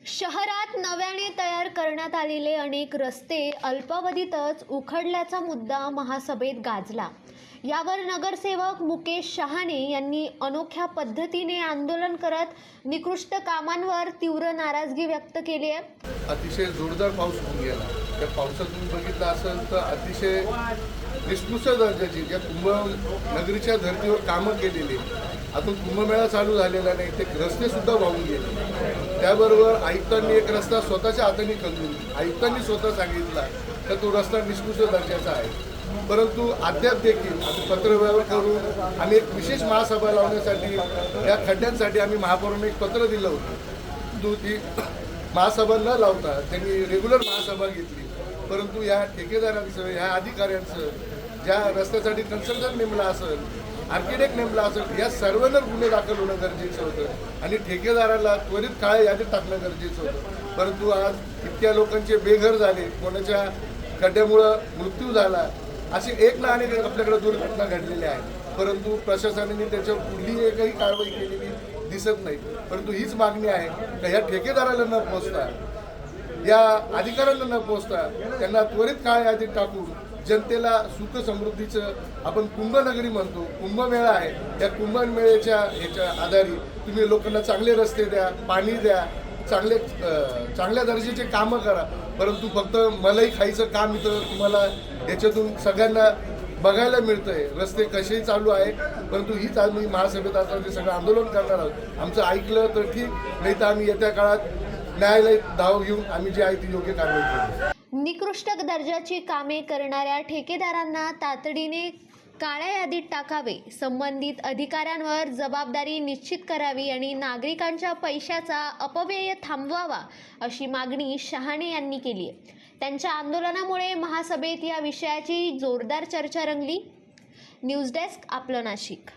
शहरात नव्याने तयार करण्यात आलेले अनेक रस्ते अल्पावधीतच उखडल्याचा मुद्दा महासभेत गाजला। यावर नगरसेवक मुकेश शहाणे यांनी अनोख्या पद्धतीने आंदोलन करत निकृष्ट कामांवर तीव्र नाराजगी व्यक्त केली आहे। अतिशय जोरदार पाऊस होऊन गेला। त्या पावसातून बघितलं असेल तर अतिशय निकृष्ट दर्जाची ज्या कुंभनगरीच्या धर्तीवर कामं केलेली, अजून कुंभमेळा चालू झालेला नाही, ते रस्ते सुद्धा वाहून गेले। त्याबरोबर आयुक्तांनी एक रस्ता स्वतःच्या हाताने खंदून आयुक्तांनी स्वतः सांगितला तर तो रस्ता निकृष्ट दर्जाचा आहे, परंतु अद्याप देखील आम्ही पत्रव्यवहार करून आम्ही एक विशेष महासभा लावण्यासाठी या खड्ड्यांसाठी आम्ही महापौरांना एक पत्र दिलं होतं। ती महासभा न लावता त्यांनी रेग्युलर महासभा घेतली, परंतु या ठेकेदारांचं, या अधिकाऱ्यांचं, ज्या रस्त्यासाठी कन्सल्टंट नेमला असेल, आर्किटेक्ट नेमला असेल, या सर्वांवर गुन्हे दाखल होणं गरजेचं होतं आणि ठेकेदाराला त्वरित काळ्या यादीत टाकणं गरजेचं होतं। परंतु आज इतक्या लोकांचे बेघर झाले, कोणाच्या खड्ड्यामुळं मृत्यू झाला, असे एक ना अनेक आपल्याकडे दुर्घटना घडलेल्या आहेत, परंतु प्रशासनाने त्याच्यावर कुठलीही एकही कारवाई केलेली दिसत नाही। परंतु हीच मागणी आहे का ह्या ठेकेदाराला न पोचता, या अधिकाऱ्यांना न पोचता त्यांना त्वरित काळ्या यादीत टाकून जनतेला सुख समृद्धीचं, आपण कुंभनगरी म्हणतो, कुंभमेळा आहे, या कुंभमेळ्याच्या ह्याच्या आधारे तुम्ही लोकांना चांगले रस्ते द्या, पाणी द्या, चांगल्या दर्जाचे कामं करा, परंतु फक्त मलाई खायचं काम इथं तुम्हाला याच्यातून सगळ्यांना बघायला मिळतंय। रस्ते कसेही चालू आहे, परंतु हीच आम्ही महासभेत आता ते सगळं आंदोलन करणार आहोत। आमचं ऐकलं तर ठीक, नाही तर आम्ही येत्या काळात न्यायालय धाव घेऊन आम्ही जी आहे ती योग्य कारवाई करू। निकृष्ट दर्जाची कामे करणाऱ्या ठेकेदारांना तातडीने काळ्या यादीत टाकावे, संबंधित अधिकाऱ्यांवर जबाबदारी निश्चित करावी आणि नागरिकांच्या पैशाचा अपव्यय थांबवावा, अशी मागणी शहाणे यांनी केली आहे। त्यांच्या आंदोलनामुळे महासभेत या विषयाची जोरदार चर्चा रंगली। न्यूज डेस्क, आपलं नाशिक।